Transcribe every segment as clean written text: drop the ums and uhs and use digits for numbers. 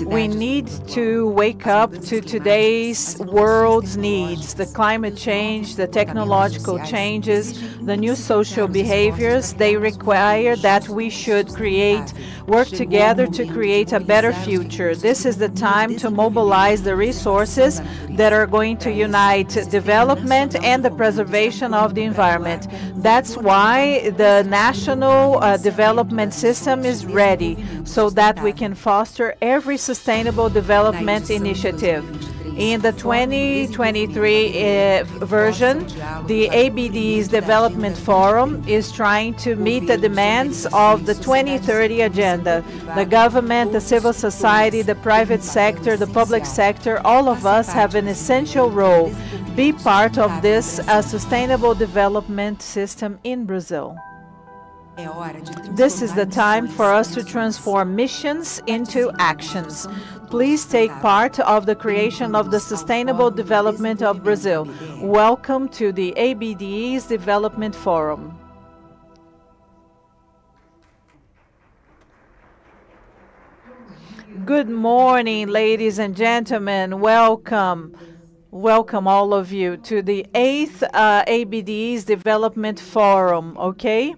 We need to wake up to today's world's needs, the climate change, the technological changes, the new social behaviors. They require that we should work together to create a better future. This is the time to mobilize the resources that are going to unite development and the preservation of the environment. That's why the national development system is ready, so that we can foster every sustainable development initiative. In the 2023 version, the ABDE's Development Forum is trying to meet the demands of the 2030 agenda. The government, the civil society, the private sector, the public sector, all of us have an essential role. Be part of this sustainable development system in Brazil. This is the time for us to transform missions into actions. Please take part of the creation of the sustainable development of Brazil. Welcome to the ABDE's Development Forum. Good morning, ladies and gentlemen. Welcome. Welcome all of you to the 8th ABDE's Development Forum, okay?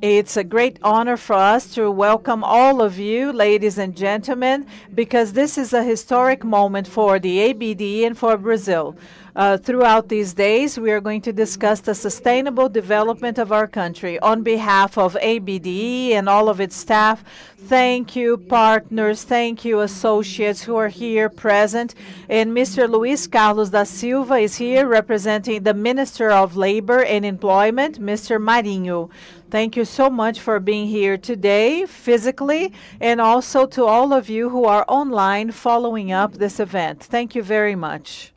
It's a great honor for us to welcome all of you, ladies and gentlemen, because this is a historic moment for the ABDE and for Brazil. Throughout these days, we are going to discuss the sustainable development of our country. On behalf of ABDE and all of its staff, thank you, partners, thank you, associates who are here present. And Mr. Luiz Carlos da Silva is here representing the Minister of Labor and Employment, Mr. Marinho. Thank you so much for being here today, physically, and also to all of you who are online following up this event. Thank you very much.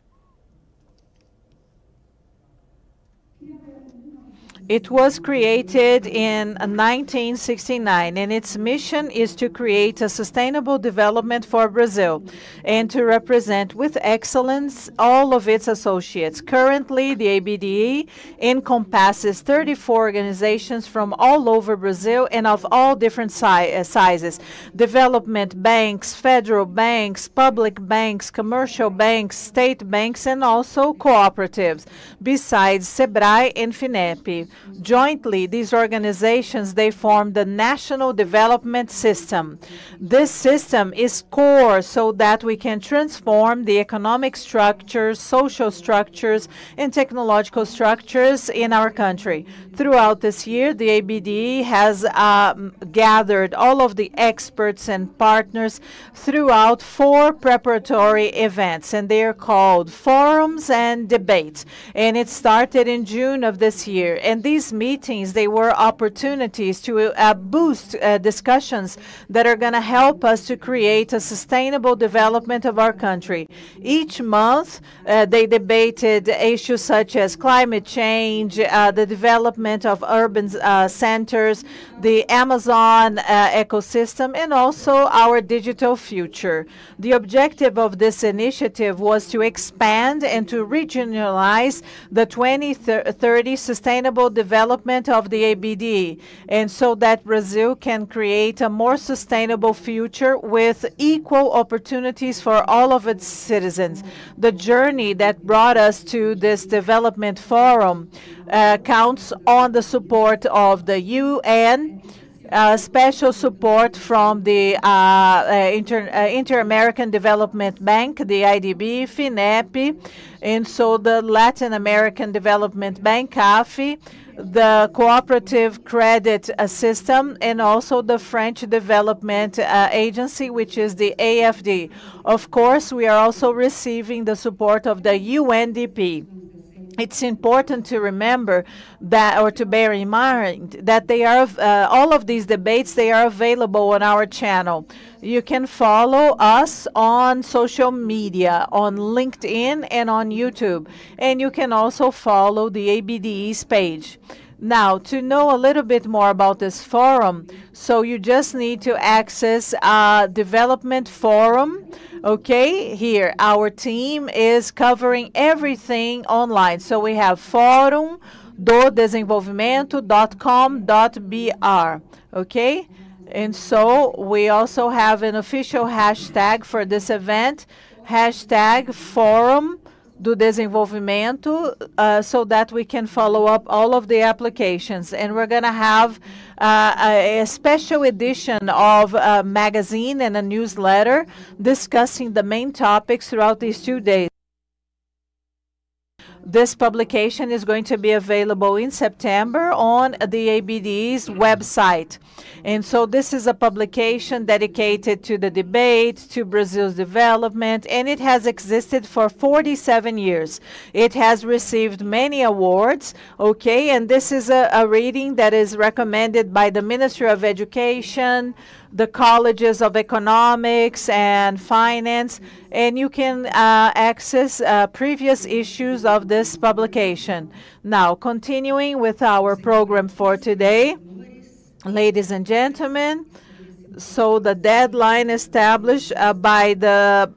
It was created in 1969, and its mission is to create a sustainable development for Brazil and to represent with excellence all of its associates. Currently, the ABDE encompasses 34 organizations from all over Brazil and of all different sizes. Development banks, federal banks, public banks, commercial banks, state banks, and also cooperatives, besides SEBRAE and FINEP. Jointly, these organizations, they form the National Development System. This system is core so that we can transform the economic structures, social structures, and technological structures in our country. Throughout this year, the ABDE has gathered all of the experts and partners throughout 4 preparatory events, and they are called forums and debates. And it started in June of this year. And these meetings, they were opportunities to boost discussions that are going to help us to create a sustainable development of our country. Each month, they debated issues such as climate change, the development of urban centers, the Amazon ecosystem, and also our digital future. The objective of this initiative was to expand and to regionalize the 2030 Sustainable Development of the ABDE, and so that Brazil can create a more sustainable future with equal opportunities for all of its citizens. The journey that brought us to this development forum counts on the support of the UN, special support from the Inter-American Development Bank, the IDB, FINEP, and so the Latin American Development Bank, CAF, the Cooperative Credit System, and also the French Development Agency, which is the AFD. Of course, we are also receiving the support of the UNDP. It's important to remember that, or to bear in mind, that they are all of these debates, they are available on our channel. You can follow us on social media, on LinkedIn and on YouTube. And you can also follow the ABDE's page. Now, to know a little bit more about this forum, so you just need to access development forum. Okay, here our team is covering everything online. So we have forumdodesenvolvimento.com.br. Okay, and so we also have an official hashtag for this event, hashtag forum do desenvolvimento, so that we can follow up all of the applications. And we're going to have a special edition of a magazine and a newsletter discussing the main topics throughout these 2 days. This publication is going to be available in September on the ABDE's website. And so this is a publication dedicated to the debate, to Brazil's development, and it has existed for 47 years. It has received many awards, okay, and this is a reading that is recommended by the Ministry of Education, the colleges of economics and finance, and you can access previous issues of this publication. Now, continuing with our program for today, ladies and gentlemen, so the deadline established by the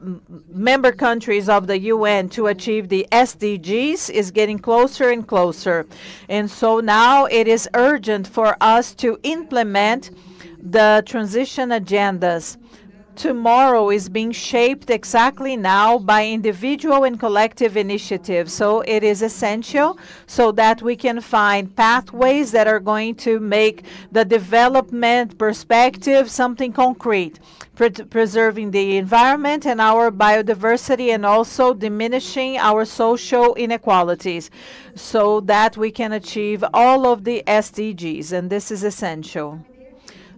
member countries of the UN to achieve the SDGs is getting closer and closer. And so now it is urgent for us to implement the transition agendas. Tomorrow is being shaped exactly now by individual and collective initiatives. So it is essential so that we can find pathways that are going to make the development perspective something concrete, preserving the environment and our biodiversity, and also diminishing our social inequalities so that we can achieve all of the SDGs. And this is essential.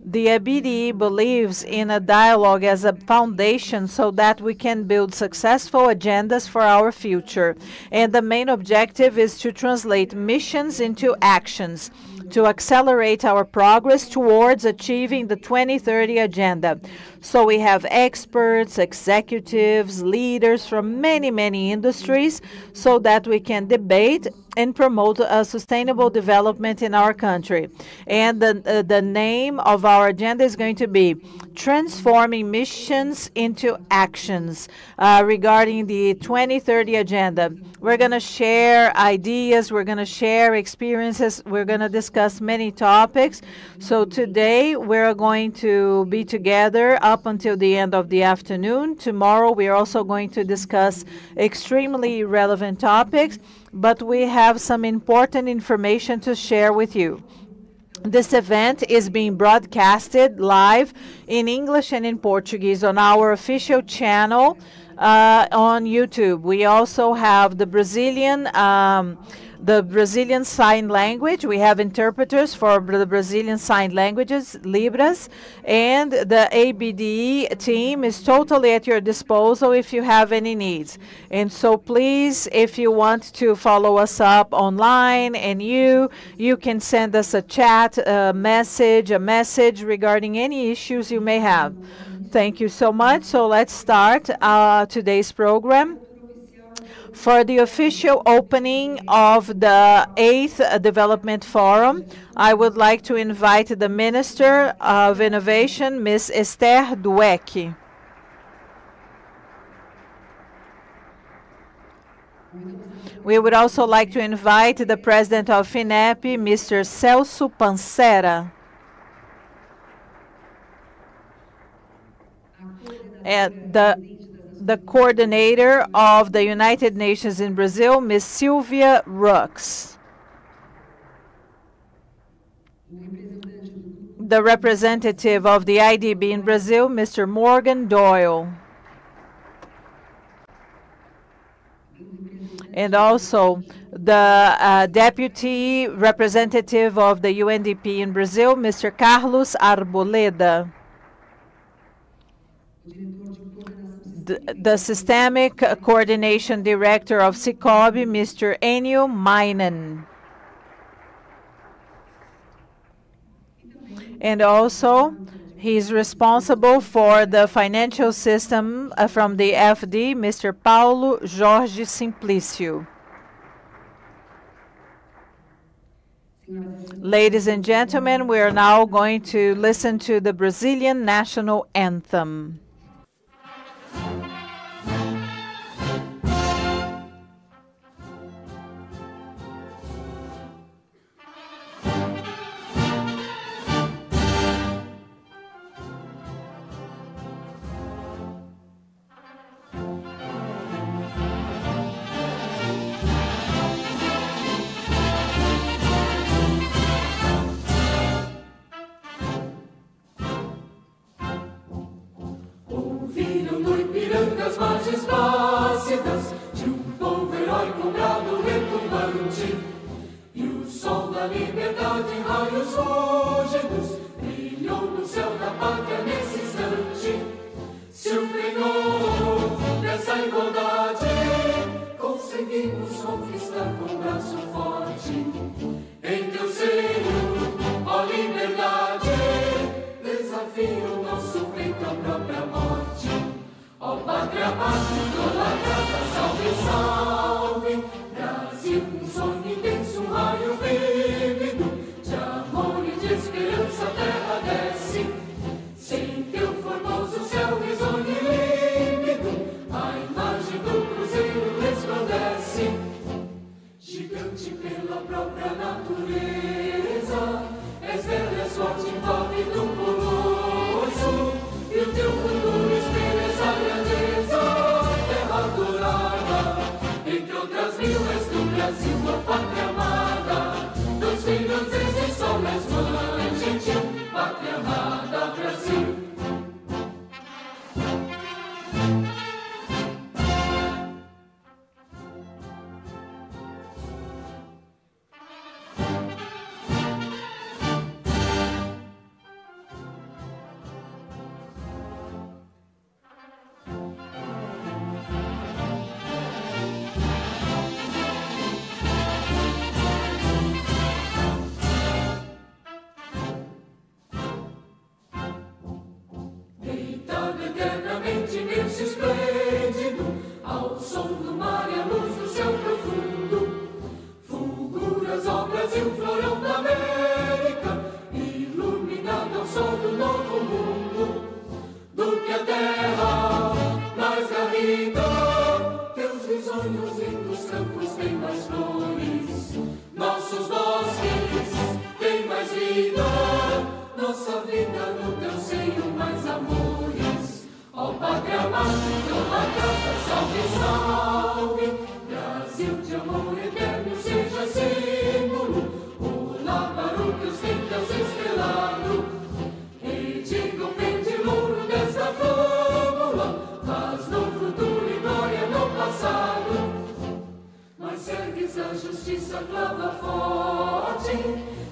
The ABDE believes in a dialogue as a foundation so that we can build successful agendas for our future. And the main objective is to translate missions into actions, to accelerate our progress towards achieving the 2030 agenda. So we have experts, executives, leaders from many, many industries so that we can debate and promote a sustainable development in our country. And the name of our agenda is going to be Transforming Missions into Actions regarding the 2030 agenda. We're going to share ideas, we're going to share experiences, we're going to discuss many topics. So today we're going to be together up until the end of the afternoon. Tomorrow we are also going to discuss extremely relevant topics, but we have some important information to share with you. This event is being broadcasted live in English and in Portuguese on our official channel on YouTube. We also have the Brazilian Sign Language. We have interpreters for the Brazilian Sign Languages, Libras, and the ABDE team is totally at your disposal if you have any needs. And so please, if you want to follow us up online, and you can send us a chat, a message regarding any issues you may have. Thank you so much. So let's start today's program. For the official opening of the 8th Development Forum, I would like to invite the Minister of Innovation, Ms. Esther Dweck. We would also like to invite the President of FINEP, Mr. Celso Pansera. And the coordinator of the United Nations in Brazil, Ms. Silvia Rucks. The representative of the IDB in Brazil, Mr. Morgan Doyle. And also the deputy representative of the UNDP in Brazil, Mr. Carlos Arboleda. The Systemic Coordination Director of Sicoob, Mr. Ênio Meinen. And also, he's responsible for the financial system from the FD, Mr. Paulo Jorge Simplicio. Ladies and gentlemen, we are now going to listen to the Brazilian national anthem. As margens plácidas de povo heróico brado retumbante, e o sol da liberdade em raios fúlgidos brilhou no céu da pátria nesse instante. Se o penhor dessa igualdade conseguimos conquistar com um braço forte, em teu seio, ó liberdade, desafia o nosso peito à própria morte. Ó pátria amada, idolatrada, salve, salve, Brasil, um sonho intenso, um raio vívido, de amor e de esperança a terra desce, sem teu formoso céu risonho e límpido, a imagem do cruzeiro resplandece, gigante pela própria natureza, és velha, és forte, envolve do colosso, e o teu futuro espelha essa grandeza, terra adorada, entre outras mil és do Brasil, a pátria amada, dos filhos desse sol, és mãe gentil, pátria amada, Brasil. Esplêndido, ao som do mar e à luz do céu profundo, fulguras, ó Brasil, florão da América, iluminado ao sol do novo mundo, do que a terra mais garrida, teus risonhos lindos campos têm mais flores, nossos bosques têm mais vida, nossa vida no teu seio mais amores. Ó pátria amada, idolatrada, salve, salve, Brasil de amor eterno seja símbolo, olá para o que os tempos estrelado, e diga o pendilouro desta fórmula, paz no futuro e glória no passado, mas ergues a justiça, clava forte,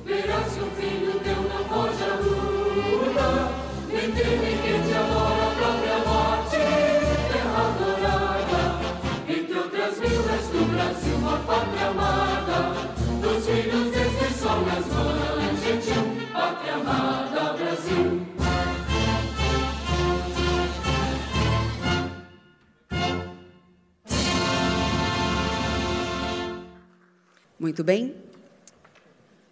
verás que o filho teu não foge à luta, nem teme que te adora a própria morte, terra adorada, entre outras mil és do Brasil, a pátria amada, dos filhos deste sol, és mãe gentil, pátria amada, Brasil. Muito bem.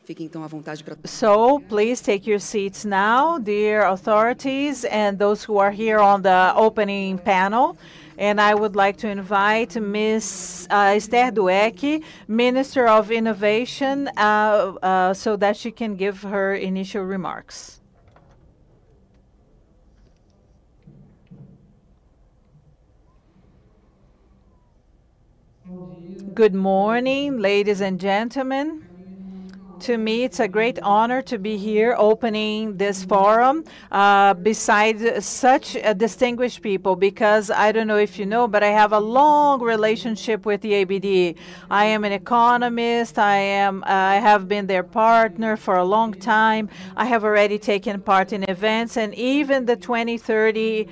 Fiquem então à vontade para... So, please take your seats now, dear authorities and those who are here on the opening panel. And I would like to invite Ms. Esther Dweck, Minister of Innovation, so that she can give her initial remarks. Good morning, ladies and gentlemen. To me, it's a great honor to be here opening this forum beside such distinguished people, because I don't know if you know, but I have a long relationship with the ABDE. I am an economist. I have been their partner for a long time. I have already taken part in events, and even the 2030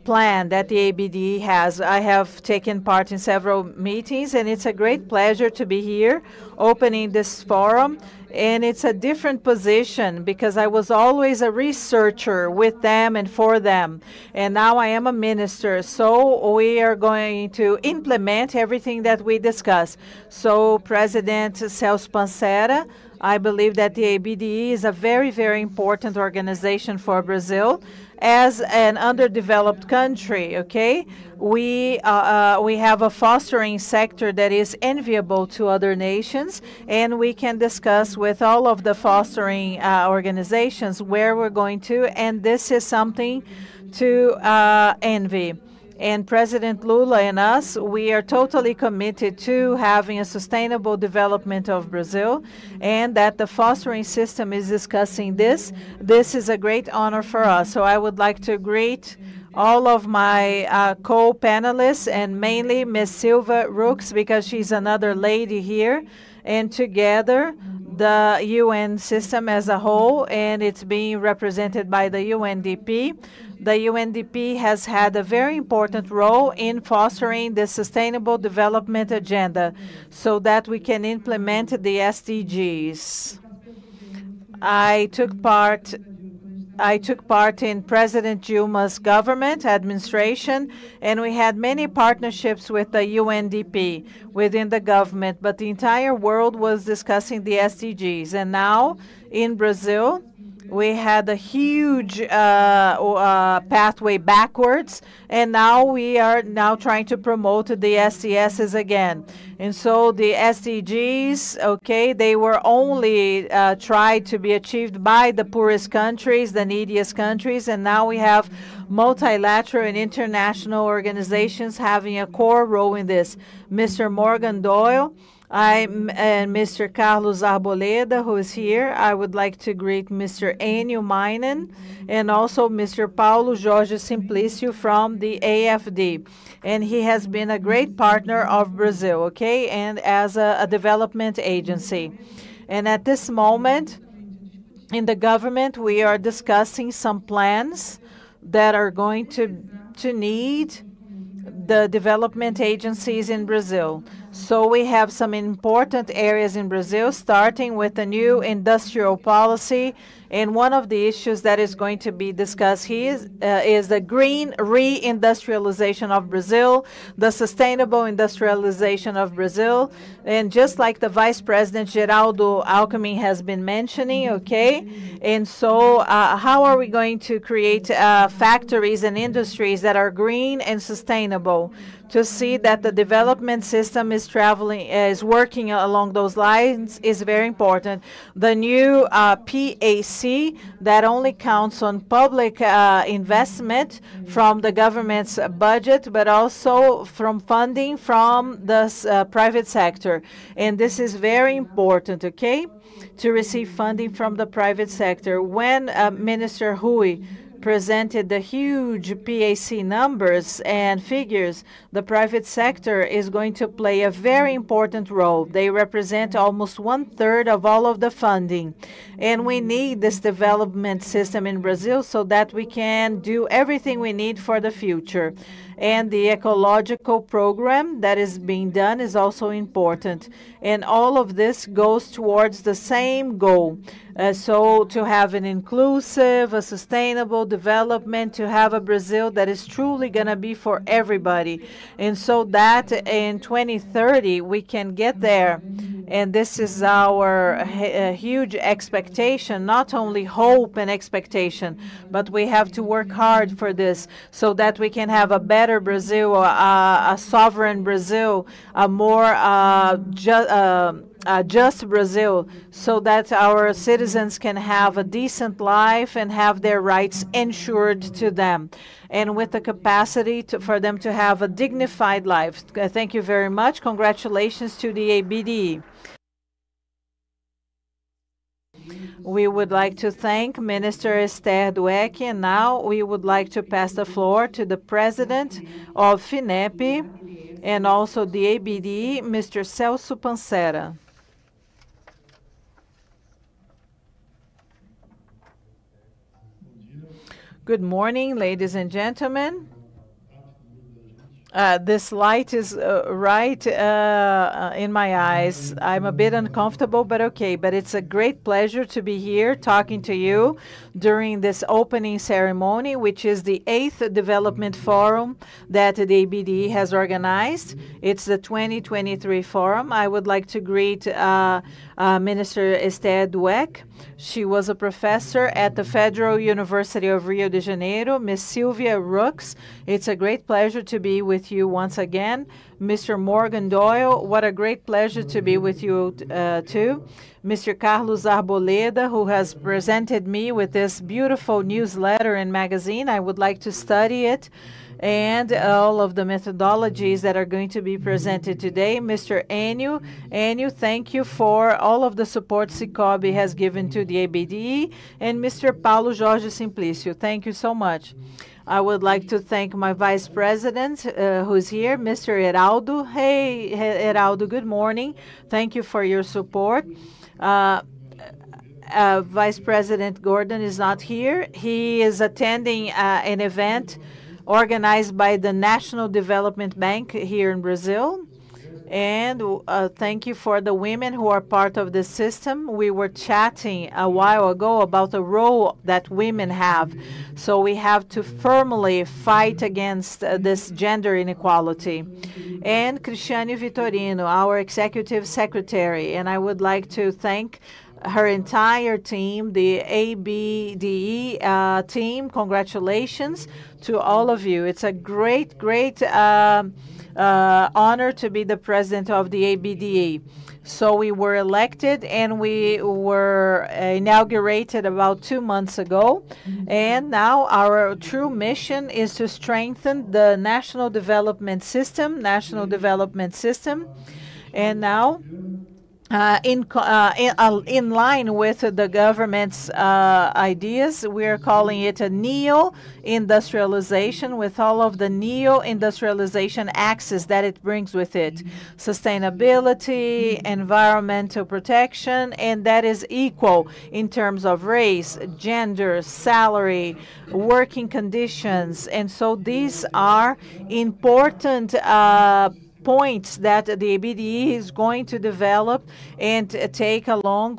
plan that the ABDE has. I have taken part in several meetings, and it's a great pleasure to be here opening this forum. And it's a different position because I was always a researcher with them and for them. And now I am a minister. So we are going to implement everything that we discuss. So President Celso Pansera I believe that the ABDE is a very, very important organization for Brazil as an underdeveloped country, okay? We have a fostering sector that is enviable to other nations, and we can discuss with all of the fostering organizations where we're going to, and this is something to envy. And President Lula and us, we are totally committed to having a sustainable development of Brazil, and that the fostering system is discussing this. This is a great honor for us. So I would like to greet all of my co-panelists, and mainly Ms. Silvia Rucks, because she's another lady here, and together the UN system as a whole, and it's being represented by the UNDP. The UNDP has had a very important role in fostering the Sustainable Development Agenda so that we can implement the SDGs. I took part in President Dilma's government administration, and we had many partnerships with the UNDP within the government, but the entire world was discussing the SDGs. And now in Brazil, we had a huge pathway backwards, and now we are now trying to promote the SDSs again. And so the SDGs, okay, they were only tried to be achieved by the poorest countries, the neediest countries, and now we have multilateral and international organizations having a core role in this. Mr. Morgan Doyle, and Mr. Carlos Arboleda, who is here. I would like to greet Mr. Ênio Meinen and also Mr. Paulo Jorge Simplicio from the AFD. And he has been a great partner of Brazil, okay, and as a development agency. And at this moment, in the government, we are discussing some plans that are going to need the development agencies in Brazil. So we have some important areas in Brazil, starting with the new industrial policy. And one of the issues that is going to be discussed here is the green reindustrialization of Brazil, the sustainable industrialization of Brazil. And just like the Vice President Geraldo Alckmin has been mentioning, okay? And so how are we going to create factories and industries that are green and sustainable? To see that the development system is working along those lines is very important. The new PAC that only counts on public investment from the government's budget, but also from funding from the private sector. And this is very important, okay, to receive funding from the private sector. When Minister Rui presented the huge PAC numbers and figures, the private sector is going to play a very important role. They represent almost 1/3 of all of the funding. And we need this development system in Brazil so that we can do everything we need for the future. And the ecological program that is being done is also important. And all of this goes towards the same goal. So to have an inclusive, a sustainable development, to have a Brazil that is truly going to be for everybody. And so that in 2030 we can get there. And this is our huge expectation, not only hope and expectation, but we have to work hard for this so that we can have a better Brazil, a sovereign Brazil, a more just Brazil, so that our citizens can have a decent life and have their rights ensured to them, and with the capacity for them to have a dignified life. Thank you very much. Congratulations to the ABDE. We would like to thank Minister Esther Dweck, and now we would like to pass the floor to the President of FINEP and also the ABDE, Mr. Celso Pansera. Good morning, ladies and gentlemen. This light is right in my eyes. I'm a bit uncomfortable, but okay. But it's a great pleasure to be here talking to you during this opening ceremony, which is the 8th Development Forum that the ABDE has organized. It's the 2023 forum. I would like to greet Minister Esther Dweck. She was a professor at the Federal University of Rio de Janeiro. Miss Silvia Rucks, it's a great pleasure to be with you once again. Mr. Morgan Doyle, what a great pleasure to be with you too. Mr. Carlos Arboleda, who has presented me with this beautiful newsletter and magazine. I would like to study it and all of the methodologies that are going to be presented today. Mr. Ênio, thank you for all of the support Sicoob has given to the ABDE, and Mr. Paulo Jorge Simplicio, thank you so much. I would like to thank my vice president who's here, Mr. Heraldo. Hey, Heraldo, good morning. Thank you for your support. Vice President Gordon is not here. He is attending an event organized by the National Development Bank here in Brazil. And thank you for the women who are part of the system. We were chatting a while ago about the role that women have. So we have to firmly fight against this gender inequality. And Cristiane Vitorino, our executive secretary. And I would like to thank her entire team, the ABDE team. Congratulations to all of you. It's a great honor to be the president of the ABDE. So we were elected and we were inaugurated about 2 months ago. And now our true mission is to strengthen the national development system. And now in line with the government's ideas, we are calling it a neo-industrialization with all of the neo-industrialization axes that it brings with it. Sustainability, environmental protection, and that is equal in terms of race, gender, salary, working conditions. And so these are important points that the ABDE is going to develop and take along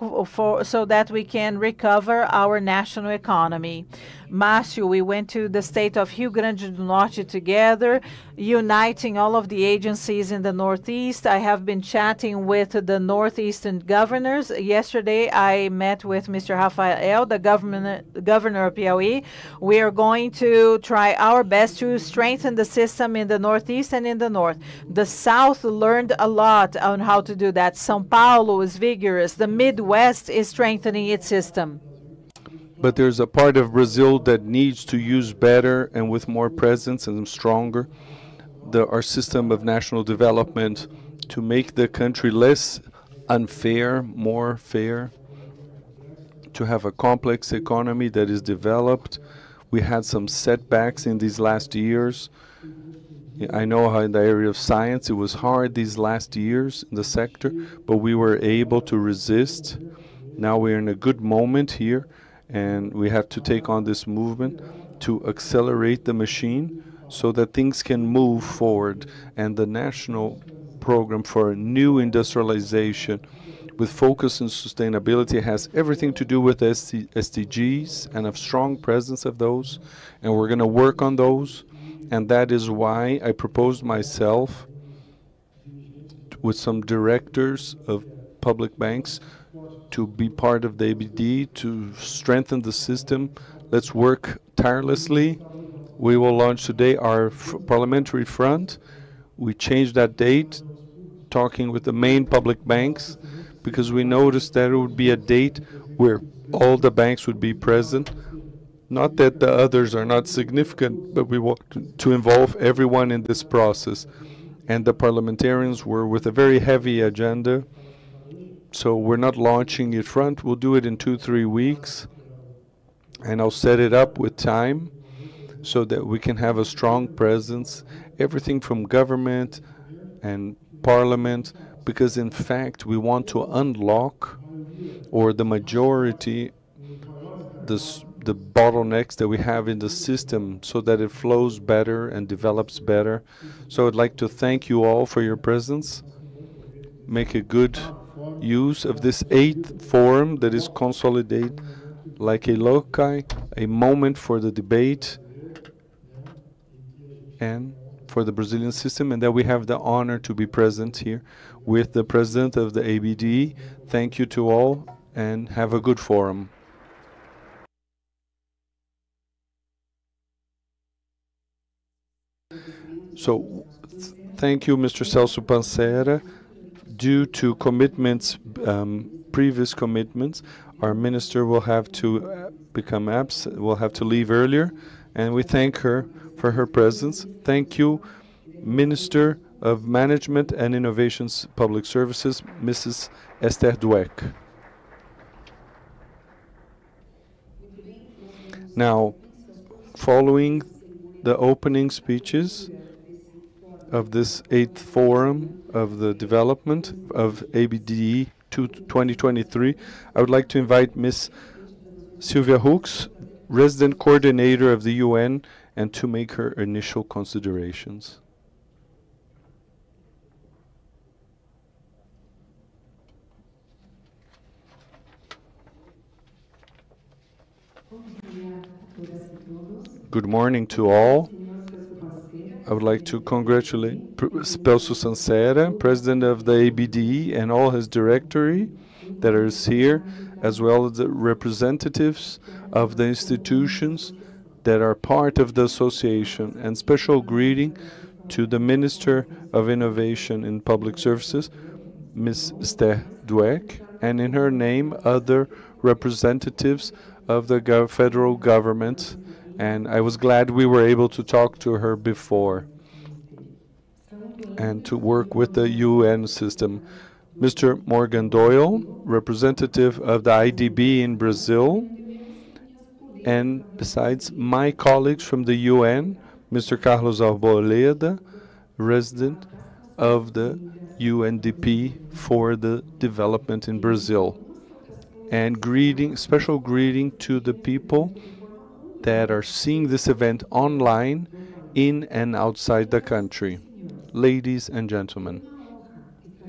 so that we can recover our national economy. Márcio, we went to the state of Rio Grande do Norte together, uniting all of the agencies in the Northeast. I have been chatting with the Northeastern governors. Yesterday, I met with Mr. Rafael, the governor of Piauí. We are going to try our best to strengthen the system in the Northeast and in the North. The South learned a lot on how to do that. São Paulo is vigorous. The Midwest is strengthening its system. But there's a part of Brazil that needs to use better and with more presence and stronger our system of national development to make the country less unfair, more fair, to have a complex economy that is developed. We had some setbacks in these last years. I know how in the area of science it was hard these last years in the sector, but we were able to resist. Now we're in a good moment here, and we have to take on this movement to accelerate the machine so that things can move forward. And the national program for new industrialization with focus on sustainability has everything to do with SDGs and a strong presence of those, and we're going to work on those. And that is why I proposed myself with some directors of public banks to be part of the ABDE, to strengthen the system. Let's work tirelessly. We will launch today our parliamentary front. We changed that date, talking with the main public banks, because we noticed that it would be a date where all the banks would be present. Not that the others are not significant, but we want to involve everyone in this process. And the parliamentarians were with a very heavy agenda. So we're not launching it front. We'll do it in 2-3 weeks. And I'll set it up with time so that we can have a strong presence, everything from government and parliament, because in fact we want to unlock, or the majority, the bottlenecks that we have in the system so that it flows better and develops better. So I'd like to thank you all for your presence. Make a good use of this 8th forum that is consolidated like a loci, a moment for the debate and for the Brazilian system, and that we have the honor to be present here with the president of the ABDE. Thank you to all and have a good forum. So thank you, Mr. Celso Pansera. Due to commitments, previous commitments, our minister will have to become absent, will have to leave earlier, and we thank her for her presence. Thank you, Minister of Management and Innovations Public Services, Mrs. Esther Dweck. Now, following the opening speeches of this 8th Forum of the Development of ABDE 2023, I would like to invite Ms. Silvia Rucks, Resident Coordinator of the UN, and to make her initial considerations. Good morning to all. I would like to congratulate Celso Pansera, President of the ABDE, and all his directory that is here, as well as the representatives of the institutions that are part of the association. And special greeting to the Minister of Innovation in Public Services, Ms. Esther Dweck, and in her name, other representatives of the federal government. And I was glad we were able to talk to her before and to work with the UN system. Mr. Morgan Doyle, representative of the IDB in Brazil, and besides my colleagues from the UN, Mr. Carlos Arboleda, resident of the UNDP for the development in Brazil. And special greeting to the people that are seeing this event online in and outside the country. Ladies and gentlemen,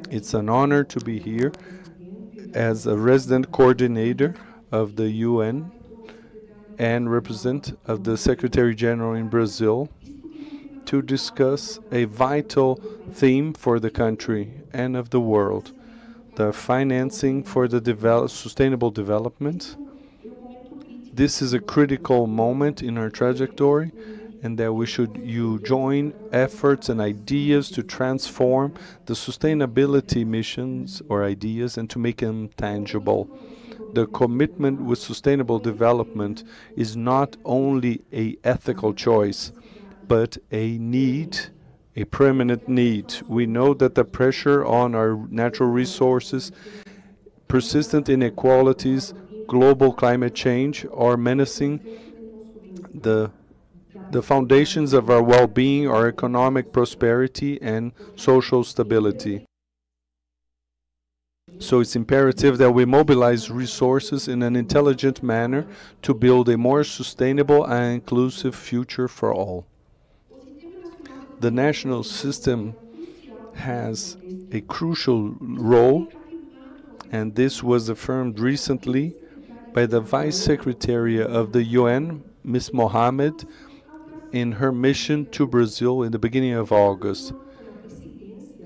it's an honor to be here as a resident coordinator of the UN and representative of the Secretary General in Brazil to discuss a vital theme for the country and of the world, the financing for the sustainable development. This is a critical moment in our trajectory, and that we should join efforts and ideas to transform the sustainability missions or ideas and to make them tangible. The commitment with sustainable development is not only an ethical choice, but a need, a permanent need. We know that the pressure on our natural resources, persistent inequalities, global climate change are menacing the foundations of our well-being, our economic prosperity, and social stability. So it's imperative that we mobilize resources in an intelligent manner to build a more sustainable and inclusive future for all. The national system has a crucial role, and this was affirmed recently by the Vice Secretary of the UN, Ms. Mohammed, in her mission to Brazil in the beginning of August.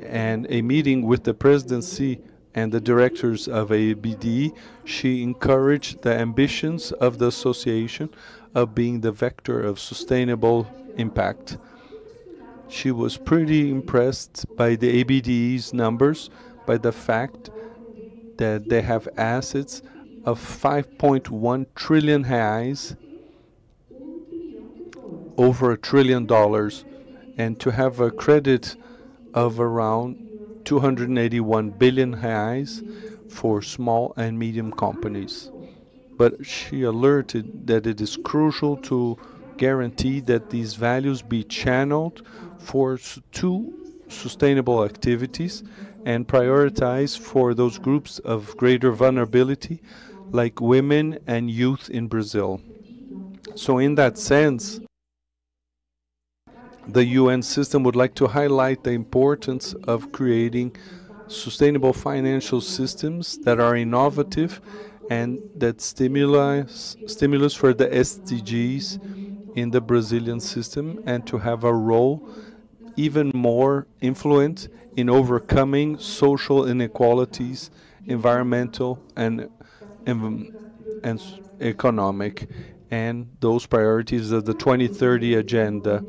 And a meeting with the presidency and the directors of ABDE, she encouraged the ambitions of the association of being the vector of sustainable impact. She was pretty impressed by the ABDE's numbers, by the fact that they have assets of 5.1 trillion reais, over $1 trillion, and to have a credit of around 281 billion reais for small and medium companies. But she alerted that it is crucial to guarantee that these values be channeled for two sustainable activities and prioritize for those groups of greater vulnerability like women and youth in Brazil. So in that sense, the UN system would like to highlight the importance of creating sustainable financial systems that are innovative and that stimulus for the SDGs in the Brazilian system, and to have a role even more influent in overcoming social inequalities, environmental and economic, and those priorities of the 2030 agenda.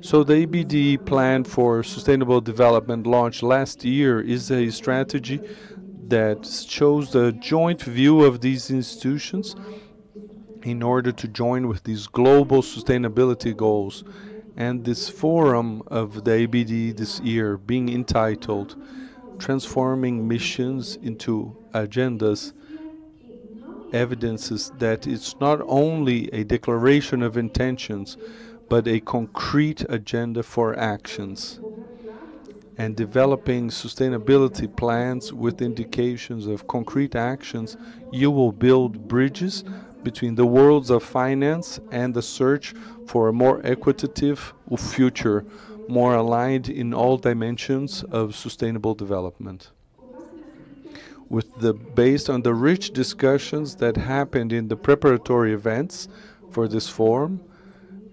So the ABDE plan for sustainable development launched last year is a strategy that shows the joint view of these institutions in order to join with these global sustainability goals. And this forum of the ABDE this year, being entitled Transforming Missions into Agendas, evidences that it's not only a declaration of intentions, but a concrete agenda for actions. And developing sustainability plans with indications of concrete actions, you will build bridges between the worlds of finance and the search for a more equitative future, more aligned in all dimensions of sustainable development. Based on the rich discussions that happened in the preparatory events for this forum,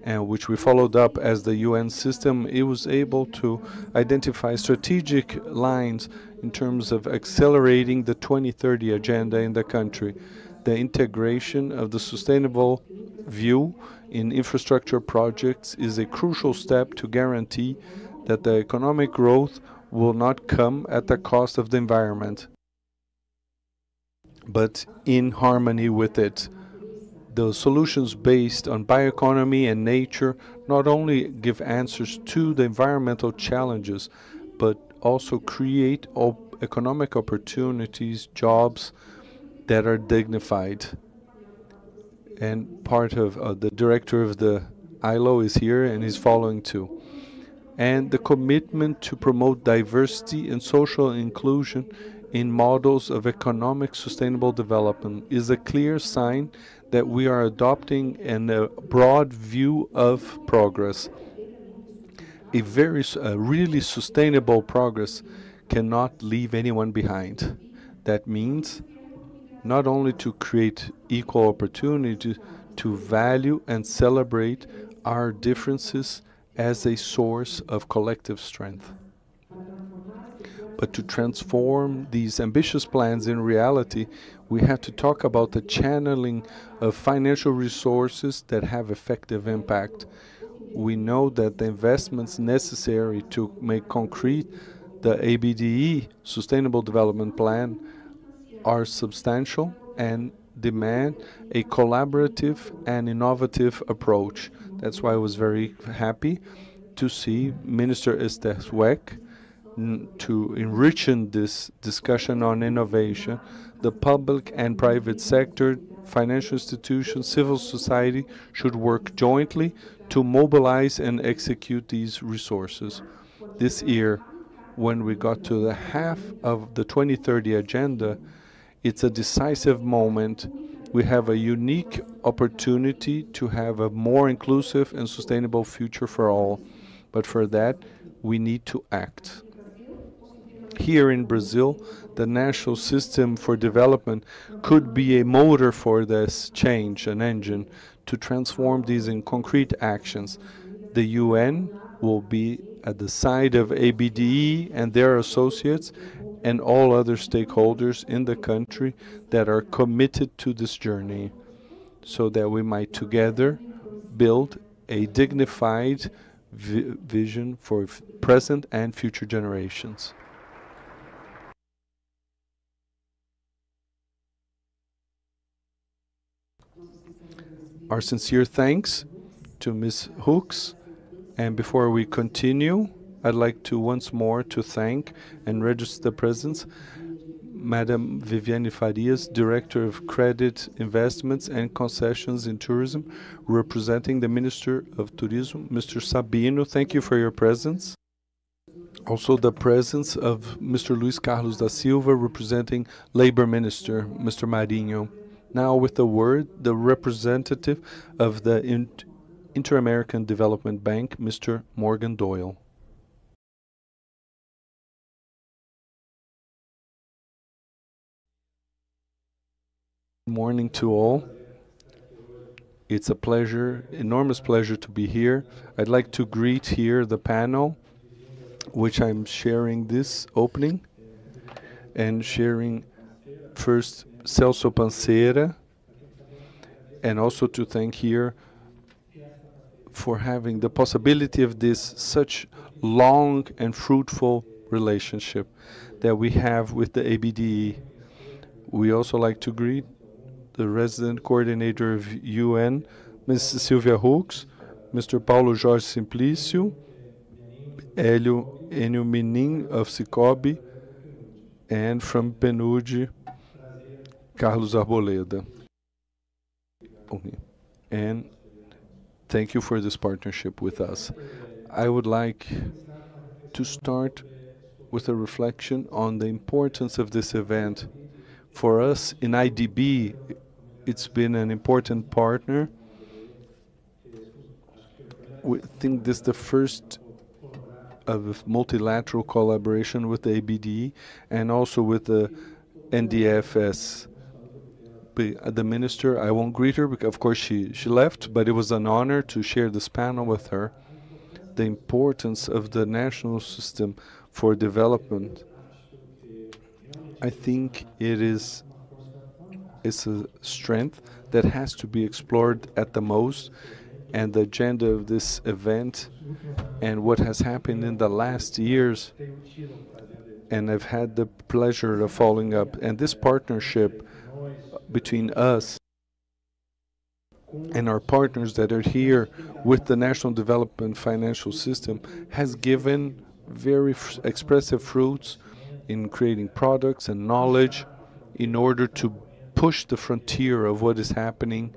and which we followed up as the UN system, it was able to identify strategic lines in terms of accelerating the 2030 agenda in the country. The integration of the sustainable view in infrastructure projects is a crucial step to guarantee that the economic growth will not come at the cost of the environment, but in harmony with it. The solutions based on bioeconomy and nature not only give answers to the environmental challenges, but also create economic opportunities, jobs that are dignified. And part of the director of the ILO is here and is following too. And the commitment to promote diversity and social inclusion in models of economic sustainable development is a clear sign that we are adopting a broad view of progress. A really sustainable progress cannot leave anyone behind. That means not only to create equal opportunity, to value and celebrate our differences as a source of collective strength. But to transform these ambitious plans in reality, we have to talk about the channeling of financial resources that have effective impact. We know that the investments necessary to make concrete the ABDE Sustainable Development Plan are substantial and demand a collaborative and innovative approach. That's why I was very happy to see Minister Esther Dweck to enrich in this discussion on innovation. The public and private sector, financial institutions, civil society should work jointly to mobilize and execute these resources. This year, when we got to the half of the 2030 agenda, it's a decisive moment. We have a unique opportunity to have a more inclusive and sustainable future for all. But for that, we need to act. Here in Brazil, the national system for development could be a motor for this change, an engine, to transform these in concrete actions. The UN will be at the side of ABDE and their associates and all other stakeholders in the country that are committed to this journey, so that we might together build a dignified vision for present and future generations. Our sincere thanks to Ms. Rucks. And before we continue, I'd like to once more to thank and register the presence Madam Viviane Farias, Director of Credit, Investments and Concessions in Tourism, representing the Minister of Tourism, Mr. Sabino. Thank you for your presence. Also the presence of Mr. Luis Carlos da Silva, representing Labor Minister, Mr. Marinho. Now with the word, the representative of the Inter-American Development Bank, Mr. Morgan Doyle. Good morning to all. It's a pleasure, enormous pleasure to be here. I'd like to greet here the panel, which I'm sharing this opening, and sharing first Celso Pansera, and also to thank here for having the possibility of this such long and fruitful relationship that we have with the ABDE. We also like to greet the resident coordinator of UN, Ms. Silvia Rucks, Mr. Paulo Jorge Simplicio, Ênio Meinen of Sicoob, and from PNUD, Carlos Arboleda. Okay. And thank you for this partnership with us. I would like to start with a reflection on the importance of this event. For us in IDB, it's been an important partner. We think this is the first of multilateral collaboration with the ABDE and also with the NDFS. The minister, I won't greet her because of course she left, but it was an honor to share this panel with her. The importance of the national system for development, I think it's a strength that has to be explored at the most, and the agenda of this event and what has happened in the last years, and I've had the pleasure of following up, and this partnership between us and our partners that are here with the National Development Financial System has given very expressive fruits in creating products and knowledge in order to push the frontier of what is happening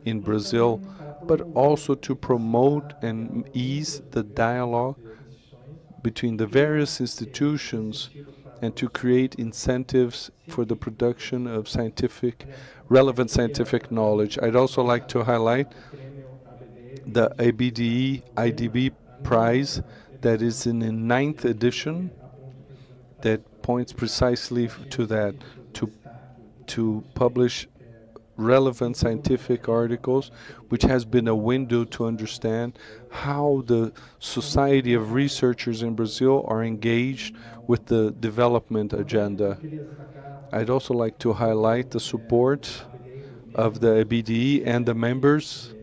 in Brazil, but also to promote and ease the dialogue between the various institutions and to create incentives for the production of relevant scientific knowledge. I'd also like to highlight the ABDE IDB Prize that is in the 9th edition that points precisely to that, to publish relevant scientific articles, which has been a window to understand how the society of researchers in Brazil are engaged with the development agenda. I'd also like to highlight the support of the ABDE and the members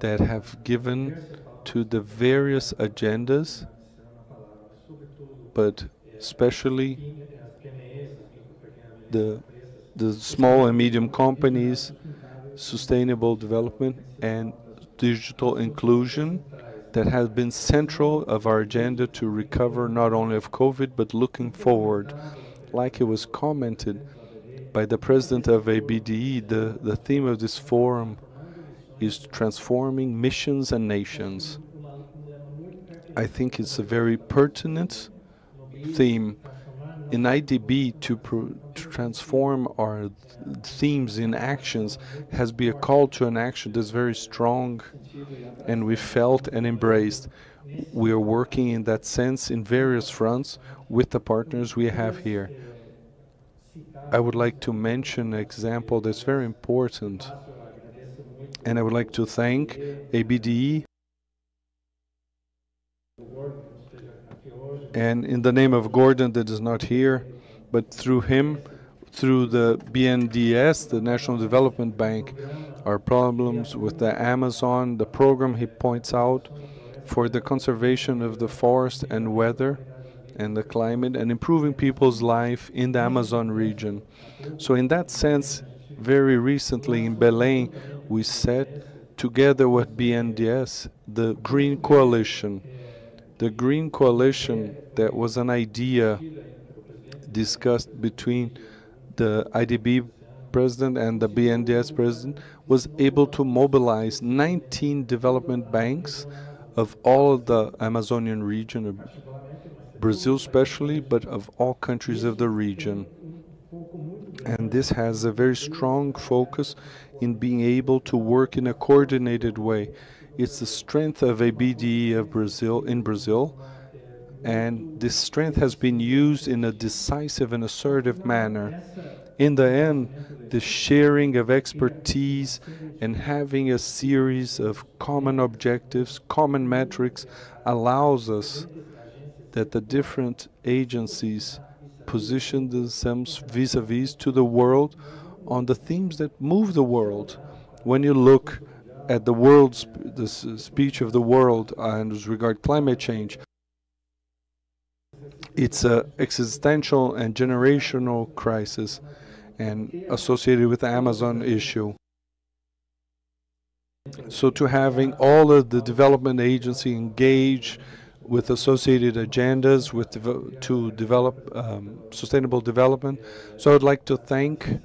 that have given to the various agendas, but especially the small and medium companies, sustainable development, and digital inclusion that has been central of our agenda to recover not only of COVID, but looking forward. Like it was commented by the president of ABDE, the theme of this forum is transforming missions and nations. I think it's a very pertinent theme in IDB to transform our themes in actions has been a call to an action that's very strong and we felt and embraced. We are working in that sense in various fronts with the partners we have here. I would like to mention an example that's very important, and I would like to thank ABDE and in the name of Gordon that is not here, but through him, through the BNDES, the National Development Bank, our problems with the Amazon, the program he points out for the conservation of the forest and weather and the climate and improving people's life in the Amazon region. So in that sense, very recently in Belém, we set together with BNDES the Green Coalition. The Green Coalition, that was an idea discussed between the IDB president and the BNDES president, was able to mobilize 19 development banks of all of the Amazonian region, of Brazil especially, but of all countries of the region. And this has a very strong focus in being able to work in a coordinated way. It's the strength of ABDE of Brazil, in Brazil, and this strength has been used in a decisive and assertive manner. In the end, the sharing of expertise and having a series of common objectives, common metrics, allows us that the different agencies position themselves vis-a-vis to the world on the themes that move the world. When you look at the world's speech of the world and as regard climate change, it's an existential and generational crisis and associated with the Amazon issue. So to having all of the development agency engage with associated agendas to develop sustainable development. So I'd like to thank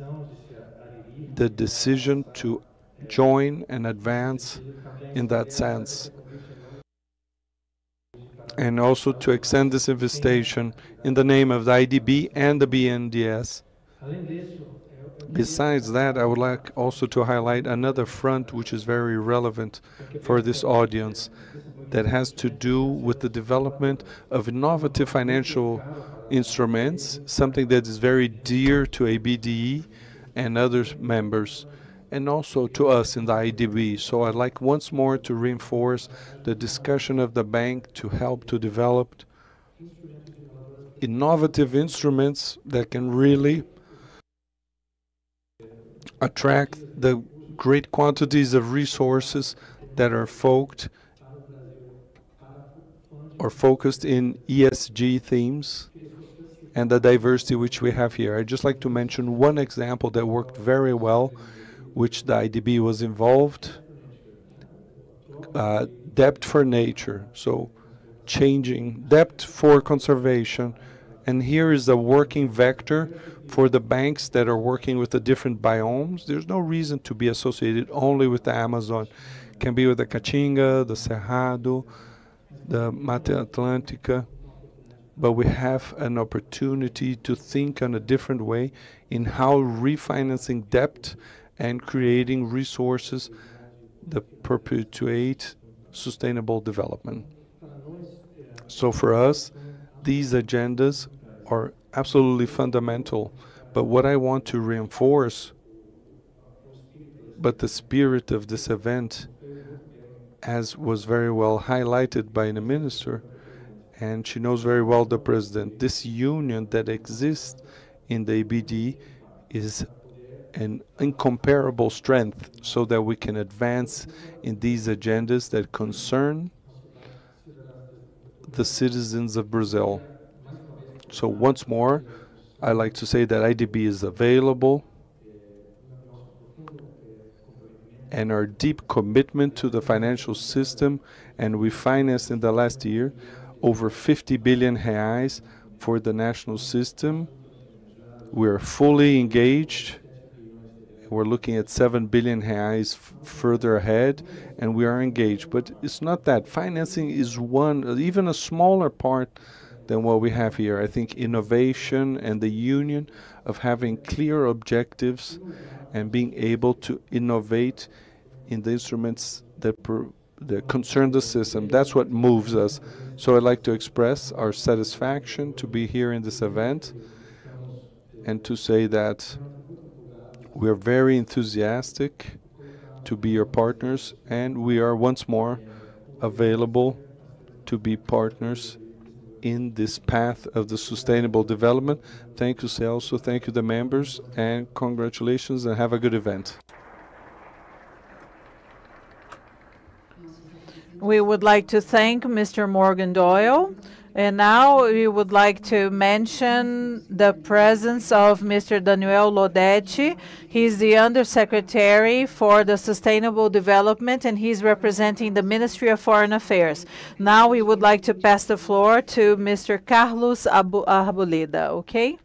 the decision to join and advance in that sense, and also to extend this invitation in the name of the IDB and the BNDES. Besides that, I would like also to highlight another front which is very relevant for this audience, that has to do with the development of innovative financial instruments, something that is very dear to ABDE and other members, and also to us in the IDB. So I'd like once more to reinforce the discussion of the bank to help to develop innovative instruments that can really attract the great quantities of resources that are focused in ESG themes and the diversity which we have here. I'd just like to mention one example that worked very well, which the IDB was involved, debt for nature, so changing debt for conservation. And here is a working vector for the banks that are working with the different biomes. There's no reason to be associated only with the Amazon. It can be with the Caatinga, the Cerrado, the Mata Atlântica, but we have an opportunity to think in a different way in how refinancing debt and creating resources that perpetuate sustainable development. So for us, these agendas are absolutely fundamental, but what I want to reinforce, but the spirit of this event, as was very well highlighted by the minister, and she knows very well the president, this union that exists in the ABDE is an incomparable strength so that we can advance in these agendas that concern the citizens of Brazil. So once more, I like to say that IDB is available, and our deep commitment to the financial system, and we financed in the last year over 50 billion reais for the national system. We are fully engaged. We're looking at 7 billion reais further ahead, and we are engaged. But it's not that. Financing is one, even a smaller part than what we have here. I think innovation and the union of having clear objectives and being able to innovate in the instruments that concern the system. That's what moves us. So I'd like to express our satisfaction to be here in this event and to say that we are very enthusiastic to be your partners, and we are once more available to be partners in this path of the sustainable development. Thank you, Celso. Thank you, the members, and congratulations, and have a good event. We would like to thank Mr. Morgan Doyle. And now we would like to mention the presence of Mr. Daniel Lodetti. He's the Undersecretary for the Sustainable Development, and he's representing the Ministry of Foreign Affairs. Now we would like to pass the floor to Mr. Carlos Arboleda, okay?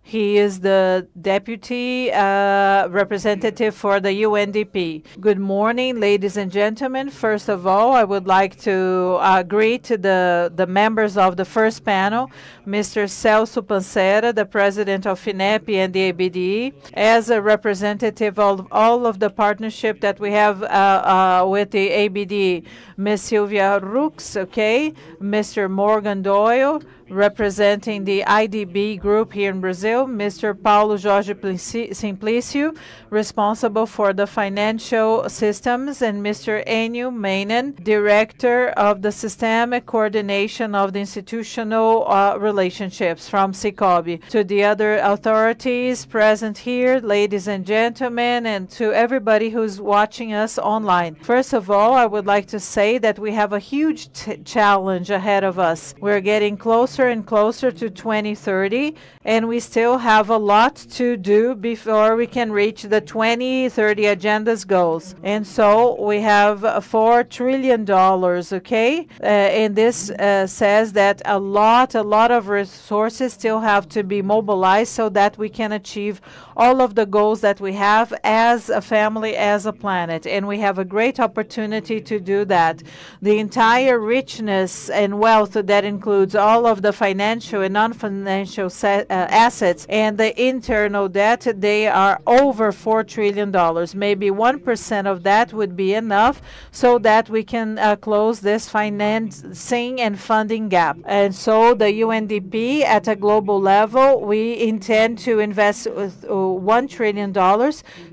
He is the deputy representative for the UNDP. Good morning, ladies and gentlemen. First of all, I would like to greet the members of the first panel, Mr. Celso Pansera, the president of FINEP and the ABDE, as a representative of all of the partnership that we have with the ABDE, Ms. Silvia Rucks, okay, Mr. Morgan Doyle, representing the IDB group here in Brazil, Mr. Paulo Jorge Simplicio, responsible for the financial systems, and Mr. Ênio Meinen, director of the systemic coordination of the institutional relationships from Sicoob. To the other authorities present here, ladies and gentlemen, and to everybody who's watching us online. First of all, I would like to say that we have a huge challenge ahead of us. We're getting closer and closer to 2030, and we still have a lot to do before we can reach the 2030 agenda's goals. And so we have $4 trillion, okay? And this says that a lot of resources still have to be mobilized so that we can achieve all of the goals that we have as a family, as a planet. And we have a great opportunity to do that. The entire richness and wealth that includes all of the financial and non-financial assets and the internal debt, they are over $4 trillion. Maybe 1% of that would be enough so that we can close this financing and funding gap. And so the UNDP at a global level, we intend to invest $1 trillion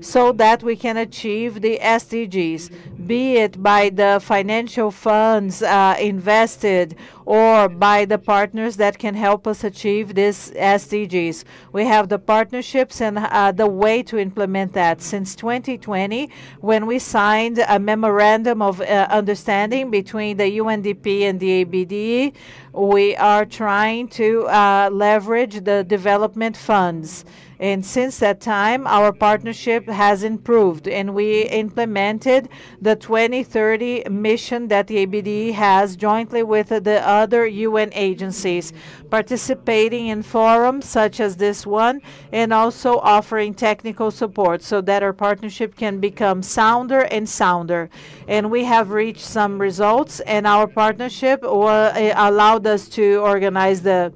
so that we can achieve the SDGs, be it by the financial funds invested or by the partners that can help us achieve this SDGs. We have the partnerships and the way to implement that. Since 2020, when we signed a memorandum of understanding between the UNDP and the ABDE, we are trying to leverage the development funds. And since that time, our partnership has improved, and we implemented the 2030 mission that the ABDE has jointly with the other UN agencies, participating in forums such as this one, and also offering technical support so that our partnership can become sounder and sounder. And we have reached some results, and our partnership allowed us to organize the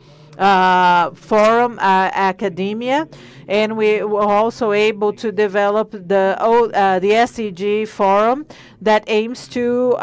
forum academia, and we were also able to develop the SDG forum that aims to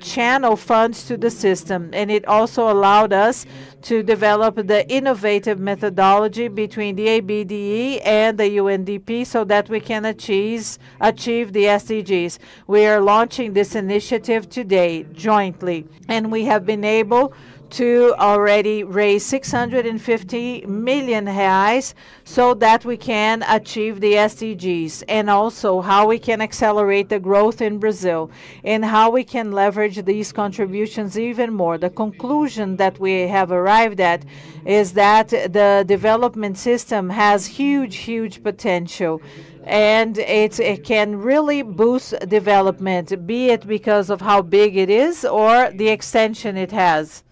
channel funds to the system, and it also allowed us to develop the innovative methodology between the ABDE and the UNDP so that we can achieve the SDGs. We are launching this initiative today jointly, and we have been able to already raise 650 million reais so that we can achieve the SDGs, and also how we can accelerate the growth in Brazil and how we can leverage these contributions even more. The conclusion that we have arrived at is that the development system has huge potential, and it can really boost development, be it because of how big it is or the extension it has.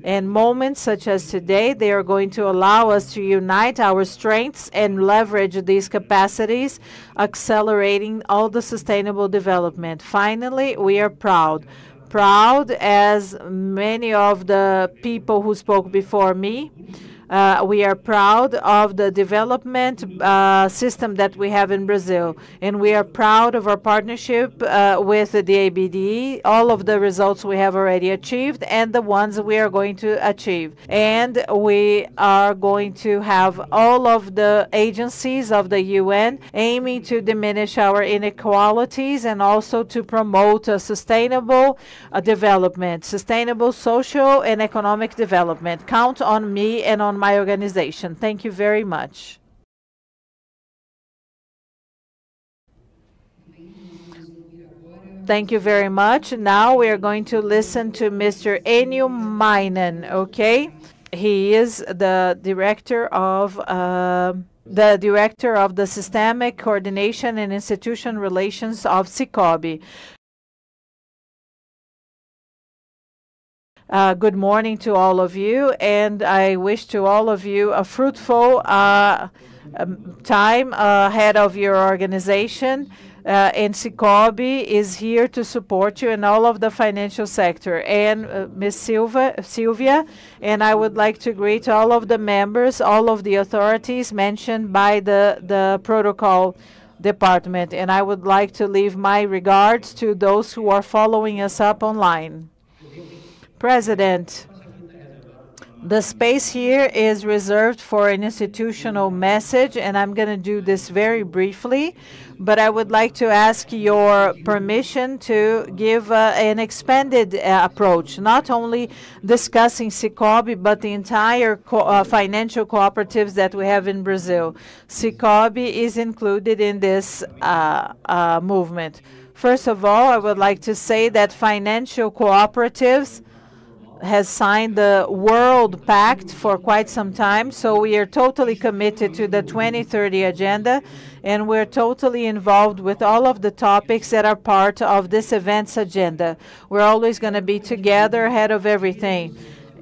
And moments such as today, they are going to allow us to unite our strengths and leverage these capacities, accelerating all the sustainable development. Finally, we are proud, as many of the people who spoke before me. We are proud of the development system that we have in Brazil, and we are proud of our partnership with the ABDE, all of the results we have already achieved and the ones we are going to achieve. And we are going to have all of the agencies of the UN aiming to diminish our inequalities and also to promote a sustainable development, sustainable social and economic development. Count on me and on my organization. Thank you very much. Thank you very much. Now we are going to listen to Mr. Ênio Meinen, okay? He is the director of the Systemic Coordination and Institution Relations of Sicoob. Good morning to all of you, and I wish to all of you a fruitful time ahead of your organization. And Sicoob is here to support you in all of the financial sector. And Ms. Silvia, and I would like to greet all of the members, all of the authorities mentioned by the protocol department. And I would like to leave my regards to those who are following us up online. President, the space here is reserved for an institutional message, and I'm going to do this very briefly, but I would like to ask your permission to give an expanded approach, not only discussing Sicoob, but the entire financial cooperatives that we have in Brazil. Sicoob is included in this movement. First of all, I would like to say that financial cooperatives has signed the World Pact for quite some time, so we are totally committed to the 2030 agenda, and we're totally involved with all of the topics that are part of this event's agenda. We're always going to be together ahead of everything.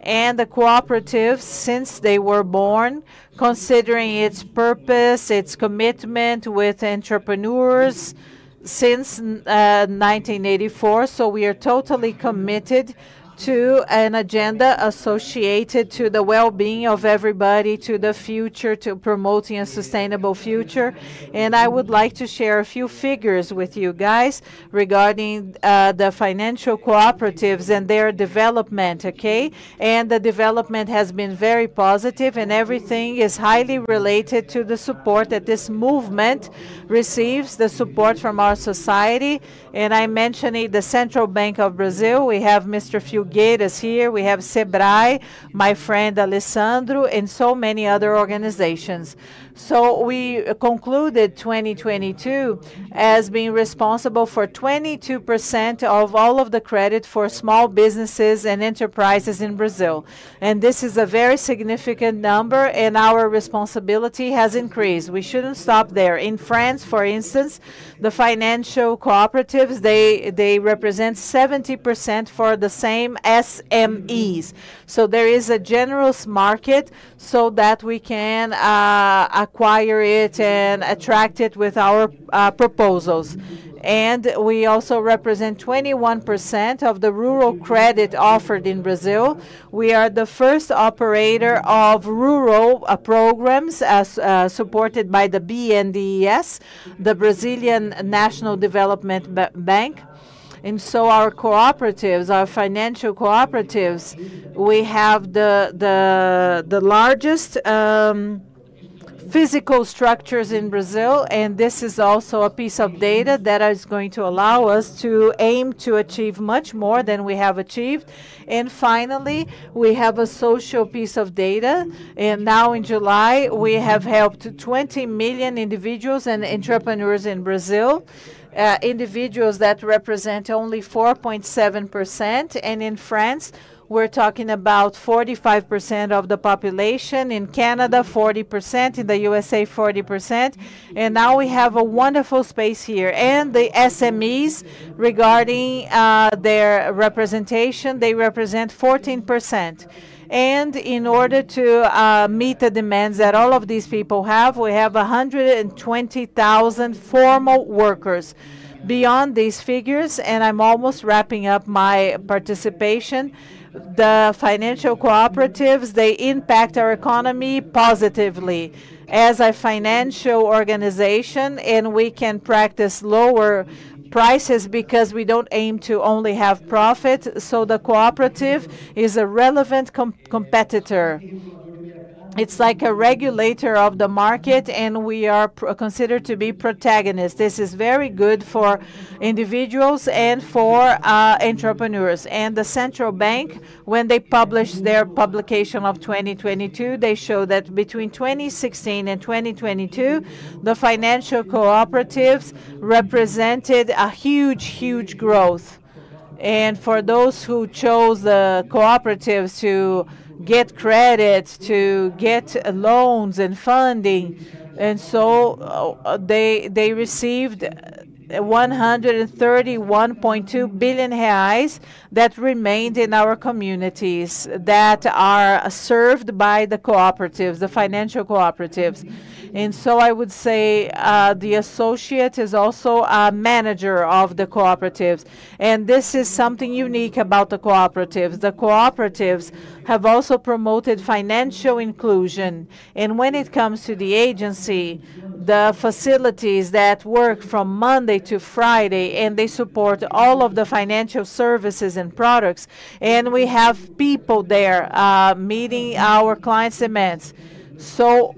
And the cooperatives, since they were born, considering its purpose, its commitment with entrepreneurs since 1984, so we are totally committed to an agenda associated to the well-being of everybody, to the future, to promoting a sustainable future. And I would like to share a few figures with you guys regarding the financial cooperatives and their development, okay? And the development has been very positive, and everything is highly related to the support that this movement receives, the support from our society. And I'm mentioning the Central Bank of Brazil. We have Mr. Filgueiras here. We have Sebrae, my friend Alessandro, and so many other organizations. So we concluded 2022 as being responsible for 22% of all of the credit for small businesses and enterprises in Brazil. And this is a very significant number, and our responsibility has increased. We shouldn't stop there. In France, for instance, the financial cooperatives, they represent 70% for the same SMEs. So there is a generous market so that we can acquire it and attract it with our proposals. And we also represent 21% of the rural credit offered in Brazil. We are the first operator of rural programs supported by the BNDES, the Brazilian National Development Bank. And so our cooperatives, our financial cooperatives, we have the largest physical structures in Brazil, and this is also a piece of data that is going to allow us to aim to achieve much more than we have achieved. And finally, we have a social piece of data, and now in July we have helped 20 million individuals and entrepreneurs in Brazil. Individuals that represent only 4.7%, and in France we're talking about 45% of the population, in Canada 40%, in the USA 40%, and now we have a wonderful space here. And the SMEs, regarding their representation, they represent 14%. And in order to meet the demands that all of these people have, we have 120,000 formal workers. Beyond these figures, and I'm almost wrapping up my participation, the financial cooperatives, they impact our economy positively. As a financial organization, and we can practice lower prices because we don't aim to only have profit, so the cooperative is a relevant competitor. It's like a regulator of the market, and we are considered to be protagonists. This is very good for individuals and for entrepreneurs. And the central bank, when they published their publication of 2022, they show that between 2016 and 2022, the financial cooperatives represented a huge growth. And for those who chose the cooperatives to get credit, to get loans and funding, and so they received 131.2 billion reais that remained in our communities that are served by the cooperatives, the financial cooperatives. And so I would say the associate is also a manager of the cooperatives. And this is something unique about the cooperatives. The cooperatives have also promoted financial inclusion. And when it comes to the agency, the facilities that work from Monday to Friday, and they support all of the financial services and products. And we have people there meeting our clients' demands. So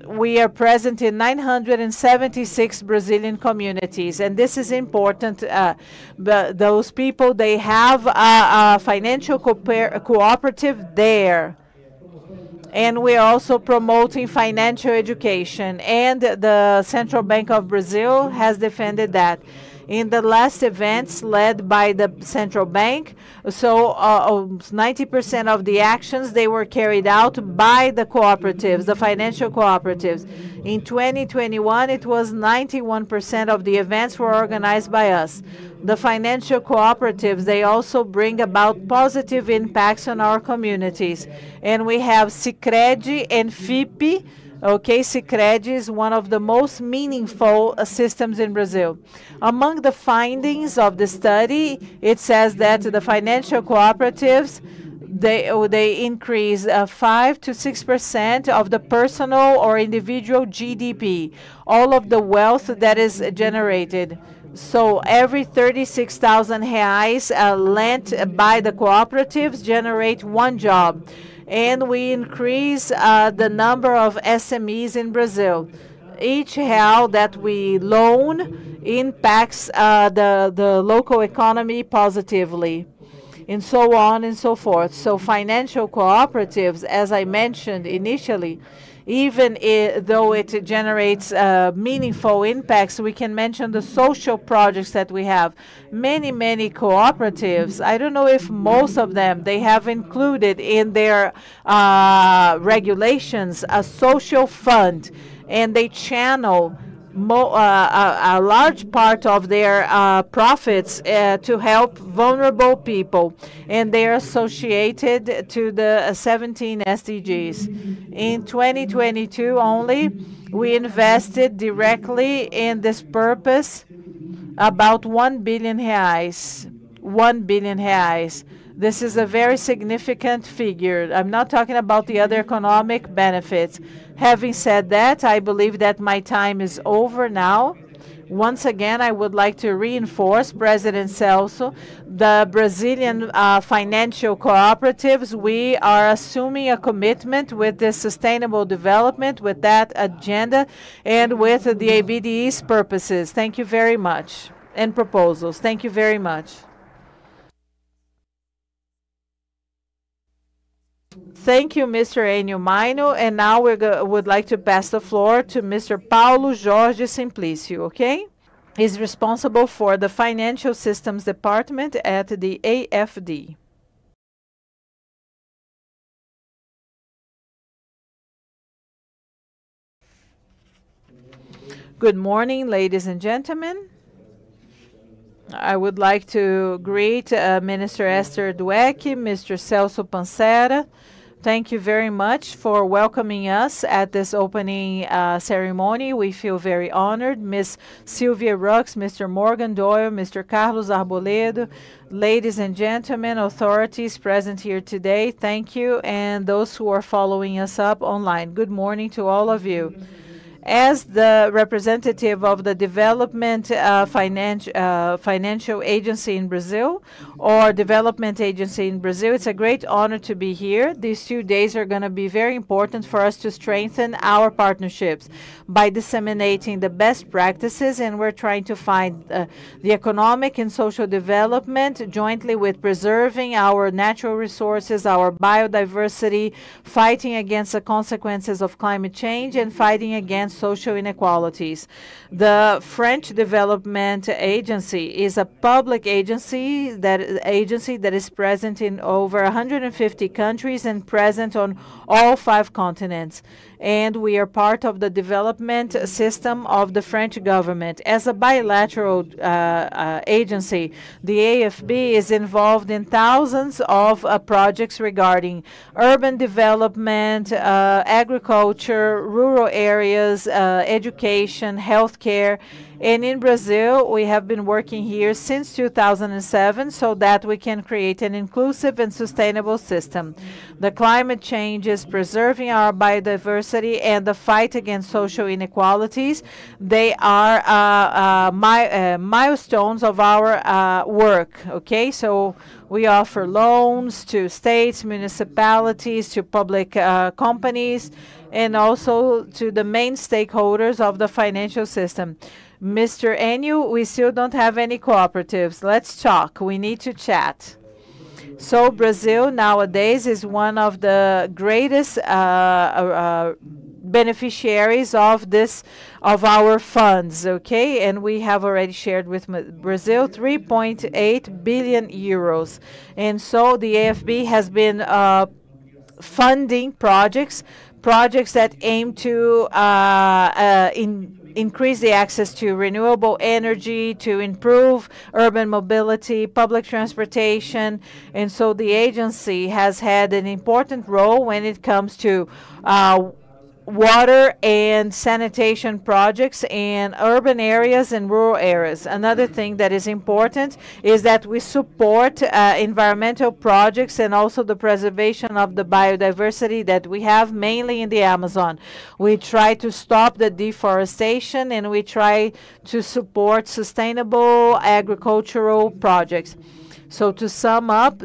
we are present in 976 Brazilian communities, and this is important. Those people, they have a financial cooperative there. And we are also promoting financial education, and the Central Bank of Brazil has defended that. In the last events led by the central bank, so 90% of the actions, they were carried out by the cooperatives, the financial cooperatives. In 2021, it was 91% of the events were organized by us. The financial cooperatives, they also bring about positive impacts on our communities. And we have Sicredi and FIP. Okay, Sicredi is one of the most meaningful systems in Brazil. Among the findings of the study, it says that the financial cooperatives, they increase 5 to 6% of the personal or individual GDP, all of the wealth that is generated. So every 36,000 reais lent by the cooperatives generate one job. And we increase the number of SMEs in Brazil. Each real that we loan impacts the local economy positively, and so on and so forth. So financial cooperatives, as I mentioned initially, even though it generates meaningful impacts, we can mention the social projects that we have. Many cooperatives, I don't know if most of them, they have included in their regulations a social fund, and they channel a large part of their profits to help vulnerable people, and they are associated to the 17 SDGs. In 2022 only, we invested directly in this purpose about 1 billion reais. 1 billion reais. This is a very significant figure. I'm not talking about the other economic benefits. Having said that, I believe that my time is over now. Once again, I would like to reinforce, President Celso, the Brazilian financial cooperatives. We are assuming a commitment with this sustainable development, with that agenda, and with the ABDE's purposes. Thank you very much. And proposals. Thank you very much. Thank you, Mr. Ênio Meinen. And now we would like to pass the floor to Mr. Paulo Jorge Simplicio, okay? He's responsible for the Financial Systems Department at the AFD. Good morning, ladies and gentlemen. I would like to greet Minister Esther Dweck, Mr. Celso Pansera. Thank you very much for welcoming us at this opening ceremony. We feel very honored. Ms. Silvia Rucks, Mr. Morgan Doyle, Mr. Carlos Arboleda, ladies and gentlemen, authorities present here today, thank you, and those who are following us up online. Good morning to all of you. As the representative of the Development Financial Agency in Brazil, or Development Agency in Brazil, it's a great honor to be here. These 2 days are going to be very important for us to strengthen our partnerships by disseminating the best practices, and we're trying to find the economic and social development jointly with preserving our natural resources, our biodiversity, fighting against the consequences of climate change, and fighting against social inequalities. The French Development Agency is a public agency that is present in over 150 countries and present on all 5 continents. And we are part of the development system of the French government. As a bilateral agency, the AFB is involved in thousands of projects regarding urban development, agriculture, rural areas, education, healthcare. And in Brazil, we have been working here since 2007 so that we can create an inclusive and sustainable system. The climate change is preserving our biodiversity and the fight against social inequalities. They are milestones of our work, okay? So we offer loans to states, municipalities, to public companies, and also to the main stakeholders of the financial system. Mr. Ênio, we still don't have any cooperatives. Let's talk. We need to chat. So Brazil nowadays is one of the greatest beneficiaries of our funds, okay? And we have already shared with Brazil 3.8 billion euros. And so the AFB has been funding projects that aim to increase the access to renewable energy, to improve urban mobility, public transportation. And so the agency has had an important role when it comes to water and sanitation projects in urban areas and rural areas. Another thing that is important is that we support environmental projects and also the preservation of the biodiversity that we have mainly in the Amazon. We try to stop the deforestation and we try to support sustainable agricultural projects. So to sum up,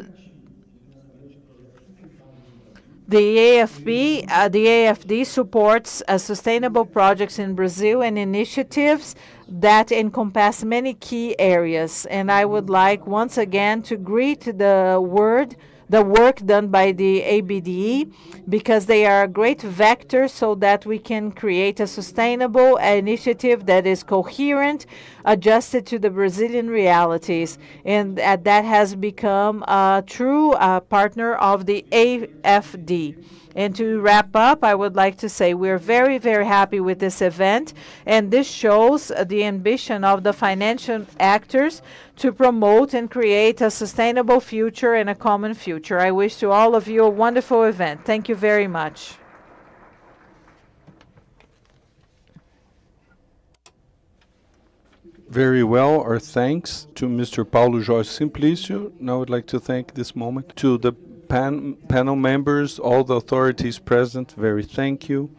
the AFD supports sustainable projects in Brazil and initiatives that encompass many key areas. And I would like once again to greet the work done by the ABDE, because they are a great vector so that we can create a sustainable initiative that is coherent, adjusted to the Brazilian realities, and that has become a true partner of the AFD. And to wrap up, I would like to say we're very, very happy with this event, and this shows the ambition of the financial actors to promote and create a sustainable future and a common future. I wish to all of you a wonderful event. Thank you very much. Very well. Our thanks to Mr. Paulo Jorge Simplicio. Now I'd like to thank this moment to the panel members, all the authorities present. Very thank you.